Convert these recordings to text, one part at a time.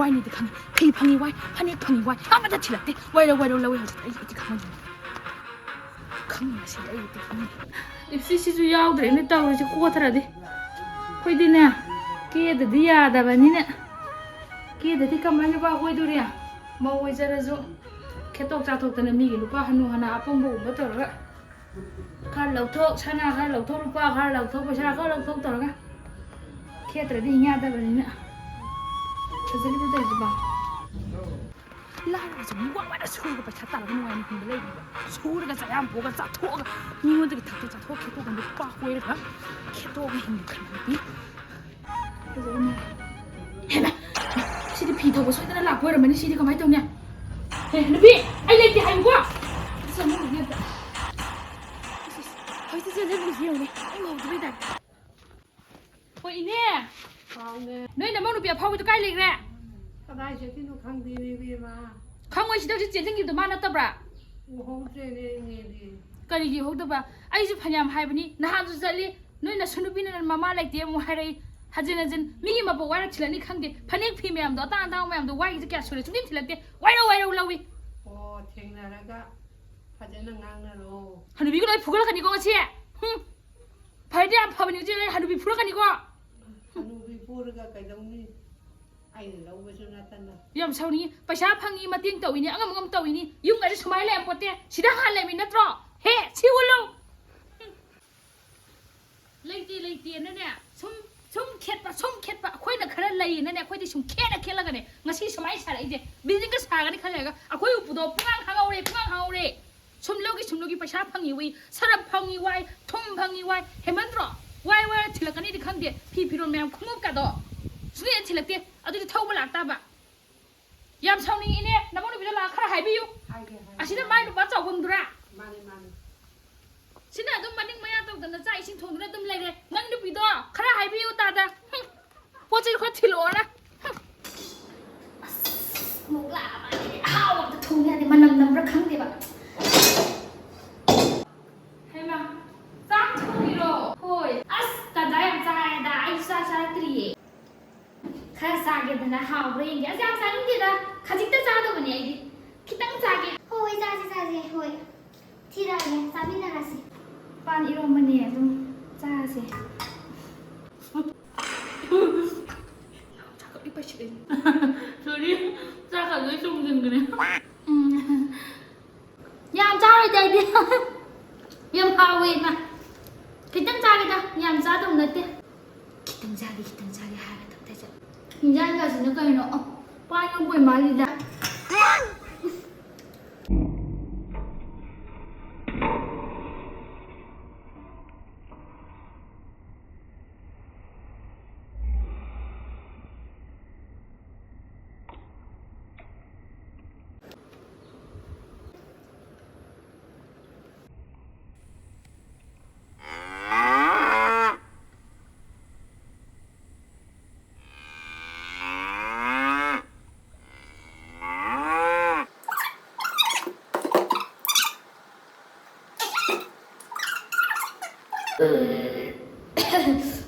와이니도 칸 피 팡이 와이 하니 팡이 와이 아무도 틀렸대 와이로 라위 하지 이때 칸지 칸이 마시다 이때 칸이 입시시주 야우드레네 따오지 꼬더라디 거이디네 깨드디 야다바니네 깨드디 까마니 봐 거이두리야 뭐 이제라죠 개떡 자톡드네 미기 루파 하누 하나 아뽕보 버터가 칼 라우톡 사나 칼 라우톡 루파 칼 라우톡 버샤 칼 라우톡 떨어가 깨드디 야다바니네 저절이 보다 봐 라라가 좀 와와라 소리가 봐 찼다 라고 뭐야 근데 레이가 소리가 자야 뭐가 짜토가 니원들이 탁도 짜토 개토가 뭐 빠고 이래가 개토가 행복한데 그래서 오늘 해봐 시디 피 타고 소리가 나고 이러면 시디가 많이 떠냐 해 누비 아이 레이티 하이고 그래서 뭐 이게 거기서 제대로 지어네 이거 어디 다 이네 너희는 뭐 누비야 파고도 깔리 그래 Kadai sẽ tin khang đi đi mà. 강원 시대지 제정기도 많았더라. 홍제네 네. 그리기 호도바 아이지 파냠 하이버니 나한주 잘리 너희나 순우비는 마마 라이티 뭐 하래 하진하진 미기 마보 와라 칠라니 칸게 파닉 피미암도 따따 마암도 와이지 क्या 소리 중님 칠라때 와이로 라위 쟁나라가 하진은 강나로 하누비가 너 부걸 가니고 같이 발디 안 파버니 이제 하누비 부러 가니고 하누비 부르가 가정니 아이 너무서 나타나 ꯌꯥꯝ ꯁꯥꯎꯅꯤꯡꯉꯤ ꯄꯩꯁꯥ ꯐꯪꯉꯤ ꯃꯇꯦꯡ ꯇꯧꯏꯅꯤ ꯑꯉꯝ ꯇꯧꯏꯅꯤ ꯌꯨꯝꯒꯁꯦ ꯁꯨꯃꯥꯏꯅ ꯂꯩꯔꯝꯄꯣꯠꯇꯦ ꯁꯤꯗ ꯍꯥꯟꯅ ꯂꯩꯃꯤ ꯅꯠꯇ꯭ꯔꯣ ꯍꯦ ꯁꯤ ꯎꯜꯂꯨ ꯂꯩꯇꯦꯅꯅꯦ ꯁꯨꯝ ꯈꯦꯠꯄ ꯑꯩꯈꯣꯏꯅ ꯈꯔ ꯂꯩꯌꯦꯅꯅꯦ ꯑꯩꯈꯣꯏꯗꯤ ꯁꯨꯝ ꯈꯦꯠꯂꯒꯅꯦ ꯉꯁꯤ ꯁꯨꯃꯥꯏꯅ ꯁꯥꯔꯛꯏꯁꯦ ꯕꯤꯜꯗꯤꯡꯒ ꯁꯥꯒꯅꯤ ꯈꯜꯂꯒ ꯑꯩꯈꯣꯏ ꯎꯄꯨꯗꯣ ꯄꯨꯡꯉꯥꯡ ꯍꯥꯡꯍꯧꯔꯦ ꯁꯨꯝꯂꯧꯒꯤ ꯄꯩꯁꯥ ꯐꯪꯉꯤ ꯋꯥꯏ ꯁꯔꯞ ꯐꯪꯉꯤ ꯋꯥꯏ ꯊꯨꯝ ꯐꯪꯉꯤ ꯋꯥꯏ ꯍꯦꯃꯟꯗ꯭ꯔꯣ ꯋꯥꯏ ꯊꯤꯜꯂꯛꯀꯅꯤꯗꯤ ꯈꯪꯗꯦ ꯐꯤꯔꯣꯜ ꯃꯌꯥꯝ ꯈꯣꯡꯎꯞꯀꯗꯣ ꯁꯨꯡꯊꯤꯜ ꯊꯤꯜꯂꯛꯇꯦ ꯑꯗꯨꯗꯤ ꯊꯧꯕ ꯂꯥꯛꯇꯥꯕ ꯌꯥꯝ ꯁꯥꯎꯅꯤꯡꯉꯤꯅꯦ ꯅꯃꯧ ꯅꯨꯄꯤꯗꯣ ꯂꯥꯛ ꯈꯔ ꯍꯥꯏꯕꯤꯌꯨ ꯑꯁꯤꯗ ꯃꯥꯏ ꯅꯨꯄꯥ ꯆꯥꯎꯐꯝꯗꯨꯔꯥ ꯃꯥꯅꯤ ꯁꯤꯅ ꯑꯗꯨꯝ ꯃꯅꯤꯡ ꯃꯌꯥ ꯇꯧꯗꯅ ꯆꯥꯛ ꯏꯁꯤꯡ ꯊꯣꯡꯗꯨꯅ ꯑꯗꯨꯝ ꯂꯩꯔꯦ ꯅꯪ ꯅꯨꯄꯤꯗꯣ ꯈꯔ ꯍꯥꯏꯕꯤꯌꯨ ꯇꯥꯗ ꯄꯣꯠ ꯆꯩ ꯈꯔ ꯊꯤꯜꯂꯛꯑꯣꯅ ꯑꯃꯨꯛ ꯂꯥꯛꯑꯕꯅꯤ ꯑꯍꯥꯎꯕ ꯑꯝꯇ ꯊꯣꯡ ꯌꯥꯗꯦ ꯃꯅꯝ ꯅꯝꯕ꯭ꯔꯥ ꯈꯪꯗꯦꯕ ꯍꯩꯃꯥ ꯆꯥꯛ ꯊꯣꯡꯉꯤꯔꯣ ꯍꯣꯏ ꯑꯁ ꯇꯟꯖꯥ ꯌꯥꯝ ꯆꯥꯔꯦꯗ ꯑꯩꯁꯨ ꯆꯥꯛ ꯆꯥꯔꯛꯇ꯭ꯔꯤꯌꯦ खरा चागेदना हावब्रा येंगे असे आम चालूंगेदा खजिकता चादबने आइदि खितंग चागे होय जाजे होय थिरागे चामिनारासे पान इरोमने अदुम चासे चाकि पछिले सॉरी चाका लोय 송진그네 याम चारोय दाइदि याम हावेना खितंग चागेदा याम चादम नते खितंग चागे हागा तबता 인자인가지는 그냥 빠용보이 말이다.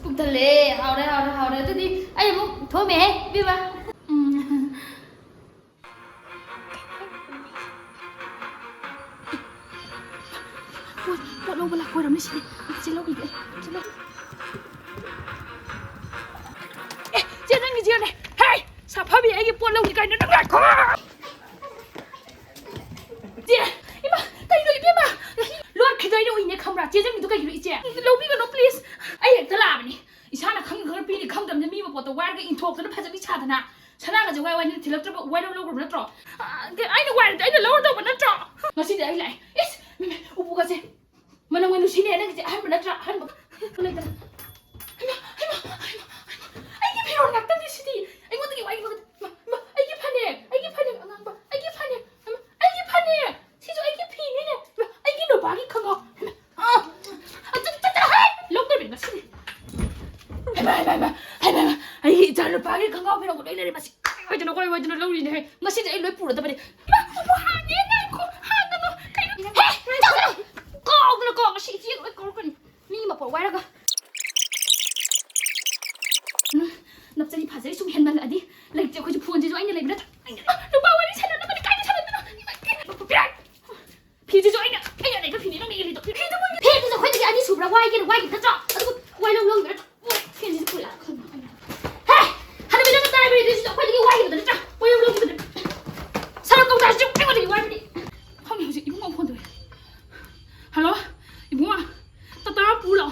북달래 하오래 어디 아이 뭐 도매 비봐 What lo bala ko ra mishi silo ige silo 제정이 지어네 헤이 사파비 애기 볼로 우리가 있는 거야 제 이마 다이로 이마 로아 기다리고 있네 카메라 제정이 누가 이로 있지 로비가 노 플리즈 아이 달라버니 이사나 강거 비니 강담데 미마 보도 와가 인톡도 파자비 차다나 사나가지 와이와이는 딜럭트버 와이로 그러더라 아이는 와이도 아이는 로도 버너죠 마시데 아이 라이 이스 우부가세 만왕 루시네 내가 이제 한 번더라 한번 그래다 아이게 비로 낙담지 시디 아이 어떻게 와 이거 아이게 파네 안봐 아이게 파네 시조 아이게 피니네 아이게 너 바기 큰거 록들빈가 시디 해봐 아이게 잘로 바기 큰거 비로 그래 이래 마시 아이저 너가 와이저 로리네 마시디 아이 로이 뿌르다 버리 뭐 하네 나이코 하는 거 해 꺼 시지 꺼거니 미마 버 와라가 납자리 파자리 좀 했나 아디 라이트 거기 부은지 좀 아니 나 와이기는 와이기 다 줘. 아이고 와이롱롱 그래. 괜히 그래. 헤이 하나님 이런 딸 베리 진짜 빨리 와이기 다 줘. 와이롱롱 그래. 사람 công 다시 좀 빼고 와이기. 형님 혹시 이분만 폰데. 할로 이분아 따따 불러.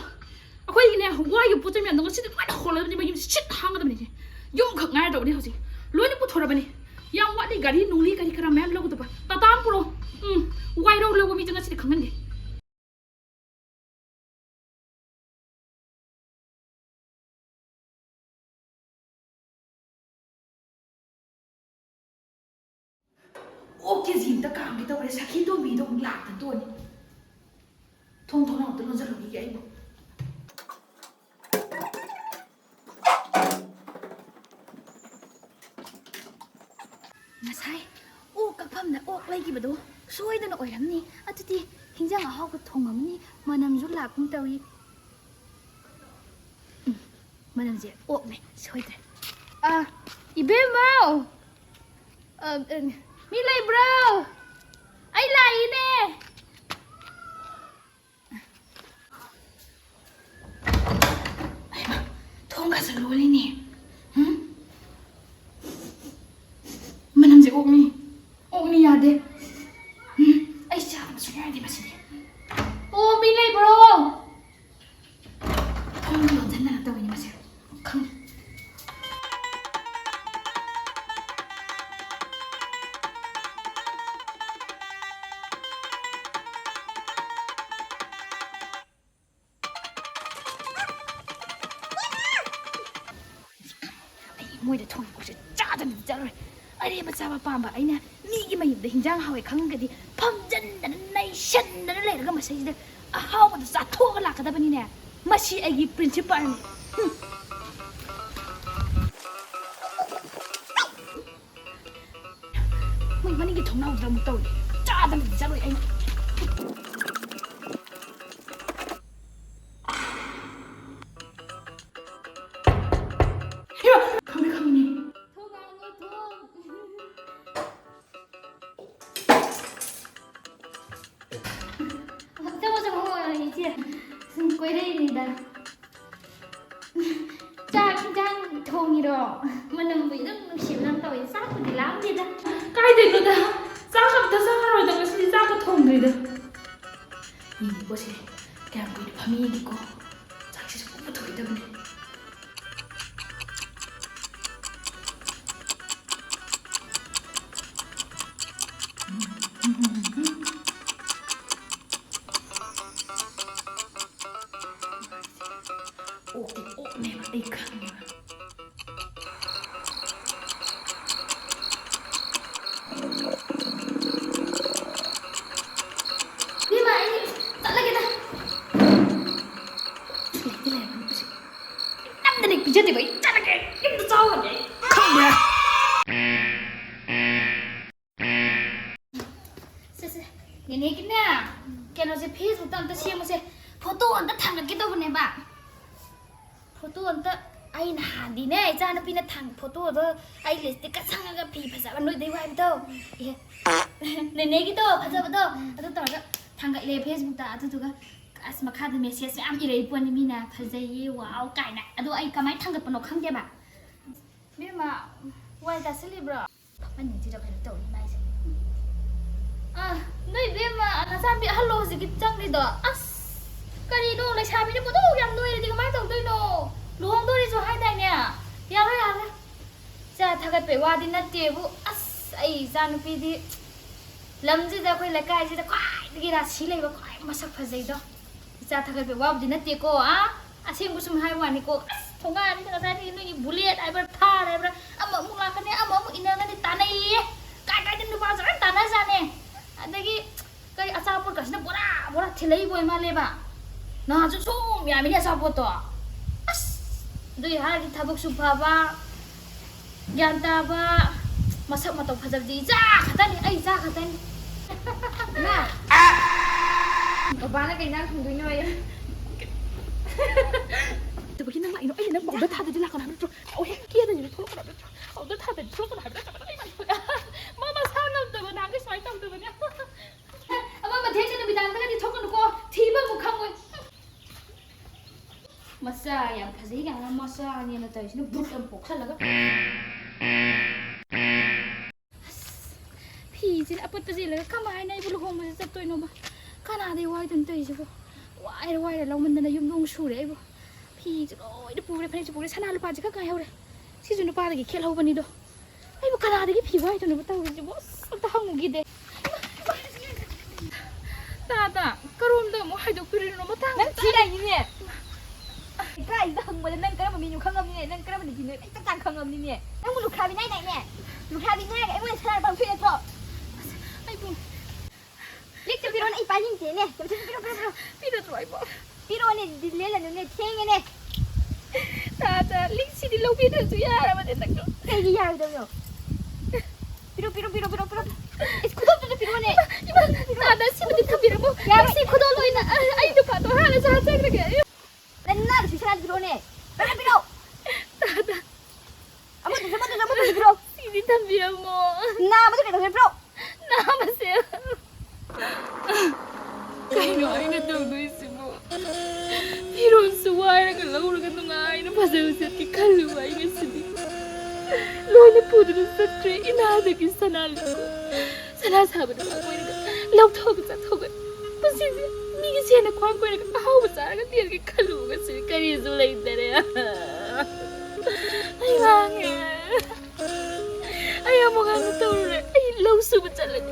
아코이네 와이기 보자면 너가 진짜 많이 홀라더니 막 쉿 항하더니 용 강가야 더니 혹시 로니 보토라버니 yang wat di gari nuli gari keramen lo gitu pa tatam pulo wai ro lo mi jangan sih kangen deh oke zinta kang kita udah sakit tuh bido ngelak tentu nih thong thong tuh nonton lagi kayak ini Nasai, kapam na lagi ba do? Soy na oiram ni. At ti hinjang ahaw ko thongam ni manam ju la kung tawi. Manam je me soy tre. Ibe mau. Mi lai bro. Ai lai ne. Ai ma, thong ga sa loli ni. Ôm mi à đi, ai sao mà suy nghĩ đi mà xin đi, ôm mi này bro, không được thế nào đâu mà xin, không. Ai mua để thôi, có chuyện trả cho mình trả rồi. Ai mà sao mà pam bà ấy nè, mi mà nhìn hình dáng hỏi khăng cái gì, pham chân đã này chân đã lấy được cái mà xây được, hao mà giả thua cái lạc cái đó bên nè, mà chỉ ai cái principal này. Mình vẫn đi cái thùng nào rồi một tàu, cha ta mình ra rồi anh. quay đây thì là trang 통이로 mình bị rất xỉu năm tuổi sát thì lắm gì đó cái gì nữa ta sao không ta sao rồi ta cái gì sao có thùng gì đó nhìn cô xem cái quỷ nó phami đi cô chắc chỉ cũng có thổi đâu này này mà đi khăn này mà đi mà anh tắt lại cái ta cái này mà gì năm tên này bị chết thì phải chặt cái nó sao rồi vậy không được cái này cái nè cái nó sẽ phía xuống tận ta xem mà sẽ photo anh ta thằng cái đâu này bạn photo anh ta ai nà đi nè cha nó pin nó thằng photo đó ai lấy cái cắt sang cái phi phải sao nuôi đấy hoài đâu này này cái đâu phải sao đâu tôi tao đó thằng cái lấy Facebook ta tôi cái as mà khai được message với am ý đấy buồn mình nè phải dây wow cái này tôi ai cái máy thằng cái phần nó không thế bà biết mà quay ra xử lý bro anh nhìn chỉ được cái đầu này nuôi biết mà nó sao bị hello gì cái trăng này đó cái đi đâu lại xài mấy cái bottle làm nuôi thì cái máy tàu tôi nó luồng tôi đi rồi hai tay nè ya thôi cha thằng cái bể hoa đi nát tiệp bu ai ra nó đi làm gì ra quay lại cái gì đó quay cái là xí lại và quay mà sắc phải gì đó cha thằng cái bể hoa đi nát tiệp cô xem cũng hai hoàn thì cô không ai đi ra thì nó bullet ai bật tha này bật mà muốn làm cái này mà muốn in cái tàn này cái tên nó bao giờ tàn ra ra nè đây cái sao một cái nó bora thì lấy bồi mà lấy bà nó chút xuống nhà mình là sao bột to đôi hai thì thằng bốc sụp ba gian ta ba mà sao mà tổng phải làm gì ra khát đi ấy ra khát đi nè ở ba nó cái năng không tôi nói từ khi năng lại nó ấy nó bỏ đất tha thì là còn làm được ôi kia thì nó thôi còn làm được đất tha thì thôi còn làm được mà sao làm từ nàng cái xoáy tầm từ nhá mà thế cho nên bị đàn cái thì thôi còn cô thì bằng một không rồi ꯃꯆꯥ ꯌꯥꯝ ꯐꯖꯩ ꯀꯥꯏꯅ ꯃꯆꯥꯅꯦꯅ ꯇꯧꯔꯤꯁꯤꯅ ꯕꯨꯠ ꯑꯃ ꯄꯣꯛꯁꯜꯂꯒ ꯐꯤꯁꯤꯅ ꯑꯄꯠꯄ ꯆꯦꯜꯂꯒ ꯀꯃꯥꯏꯅ ꯑꯩꯕꯨ ꯂꯨꯍꯣꯡꯕꯁꯦ ꯆꯠꯇꯣꯏꯅꯣꯕ ꯀꯅꯥꯗꯩ ꯋꯥꯏꯗꯅ ꯇꯧꯔꯤꯁꯤꯕꯣ ꯋꯥꯏꯔ ꯂꯧꯃꯟꯗꯅ ꯌꯨꯝꯗꯣꯡ ꯁꯨꯔꯦ ꯑꯩꯕꯨ ꯐꯤꯁꯦ ꯂꯣꯏꯅ ꯄꯨꯔꯦ ꯐꯅꯦꯛꯁꯨ ꯄꯨꯔꯦ ꯁꯅꯥ ꯂꯨꯄꯥꯁꯦ ꯈꯛ ꯉꯥꯏꯍꯧꯔꯦ ꯁꯤꯁꯨ ꯅꯨꯄꯥꯗꯒꯤ ꯈꯦꯠꯍꯧꯕꯅꯤꯗꯣ ꯑꯩꯕꯨ ꯀꯅꯥꯗꯒꯤ ꯐꯤ ꯋꯥꯏꯗꯣꯏꯅꯣꯕ ꯇꯧꯔꯤꯁꯤꯕꯣ ꯑꯁ ꯑꯝꯇ ꯍꯪꯉꯨꯈꯤꯗꯦ ꯇꯥꯇꯥ ꯀꯔꯣꯝꯗ ꯑꯃꯨꯛ ꯍꯥꯏꯗꯣꯛꯄꯤꯔꯤꯅꯣ ꯃꯇꯥꯡ ꯅꯪ ꯊꯤꯔꯛꯏꯅꯦ ꯏꯀꯥꯏꯁꯤꯗ ꯍꯪꯕꯗ ꯅꯪ ꯀꯔꯝꯕ ꯃꯤꯅꯣ ꯈꯪꯉꯝꯅꯤꯅꯦ ꯅꯪ ꯀꯔꯝꯕ ꯅꯨꯄꯤꯅꯣ ꯑꯩ ꯆꯞ ꯆꯥꯅ ꯈꯪꯉꯝꯅꯤꯅꯦ ꯅꯪꯕꯨ ꯂꯨꯈ꯭ꯔꯥꯕꯤ ꯅꯥꯏꯅꯦ ꯂꯨꯈ꯭ꯔꯥꯕꯤ ꯅꯥꯏꯔꯒ ꯑꯩꯉꯣꯟꯗ ꯁꯅꯥ ꯄꯥꯝꯊꯣꯛꯏ ꯅꯠꯇ꯭ꯔꯣ ꯑꯩꯕꯨ ꯂꯤꯛꯇ ꯄꯤꯔꯣꯅꯦ ꯑꯩ ꯄꯥꯏꯅꯤꯡꯗꯦꯅꯦ ꯄꯤꯔꯗ꯭ꯔꯣ ꯑꯩꯕꯨ ꯄꯤꯔꯣꯅꯦ ꯂꯦꯜꯂꯅꯨꯅꯦ ꯊꯦꯡꯉꯦꯅꯦ ꯇꯥꯇꯥ ꯂꯤꯛꯁꯤꯗꯤ ꯂꯧꯕꯤꯗ꯭ꯔꯁꯨ ꯌꯥꯔꯕꯅꯦ ꯅꯪ ꯀꯩꯒꯤ ꯌꯥꯔꯣꯏꯗꯕꯅꯣ ꯄꯤꯔꯣ ꯏꯁ ꯈꯨꯗꯣꯞꯇꯨꯗ ꯄꯤꯔꯣꯅꯦ ꯇꯥꯇꯥ ꯁꯤꯃꯗꯤ ꯊꯝꯕꯤꯔꯝꯃꯣ ꯁꯤ ꯈꯨꯗꯣꯜ ꯑꯣꯏꯅ ꯑꯩ ꯅꯨꯄꯥꯗꯣ ꯍꯥꯟꯅ ꯆꯥꯖꯈ꯭ꯔꯒꯦ ꯅꯪ ꯅꯥꯗꯁꯨ ꯁꯅꯥꯗ ꯄꯤꯔꯣꯅꯦ ꯄꯤꯔꯣ ꯇꯥꯇꯥ ꯑꯃꯗꯨꯁꯨ ꯄꯤꯔꯣ ꯁꯤꯗꯤ ꯊꯝꯕꯤꯔꯝꯃꯣ ꯅꯥꯕꯗꯨ ꯀꯩꯗꯧꯒꯦ ꯄꯤꯔꯣ ꯅꯥꯃꯁꯦ ꯀꯩꯅꯣ ꯑꯩꯅ ꯇꯧꯗꯣꯏꯁꯤꯕꯨ ꯐꯤꯔꯣꯜꯁꯨ ꯋꯥꯏꯔꯒ ꯂꯧꯔꯒ ꯅꯨꯡꯉꯥꯏꯅ ꯐꯖꯕ ꯆꯠꯀꯦ ꯈꯜꯂꯨꯕ ꯑꯩ ꯉꯁꯤꯗꯤ ꯂꯣꯏꯅ ꯄꯨꯗꯨꯅ ꯆꯠꯇ꯭ꯔꯦ ꯏꯅꯥꯗꯒꯤ ꯁꯅꯥ ꯁꯥꯕꯗ ꯀꯣꯏꯔꯒ ꯂꯧꯊꯣꯛꯑꯒ ꯆꯠꯊꯣꯛꯑꯒ ꯄꯨꯟꯁꯤꯁꯦ ꯃꯤꯒꯤ ꯁꯦꯟꯅ ꯈ꯭ꯋꯥꯡ ꯀꯣꯏꯔꯒ ꯑꯍꯥꯎꯕ ꯆꯥꯔꯒ ꯂꯦꯜꯒꯦ ꯈꯜꯂꯨꯕ ꯉꯁꯤꯗꯤ ꯀꯔꯤꯁꯨ ꯂꯩꯇꯔꯦ ꯑꯩ ꯋꯥꯉꯦ ꯑꯩ ꯑꯃꯨꯛ ꯍꯟꯅ ꯇꯧꯔꯨꯔꯦ ꯑꯩ ꯂꯧ ꯁꯨꯕ ꯆꯠꯂꯒꯦ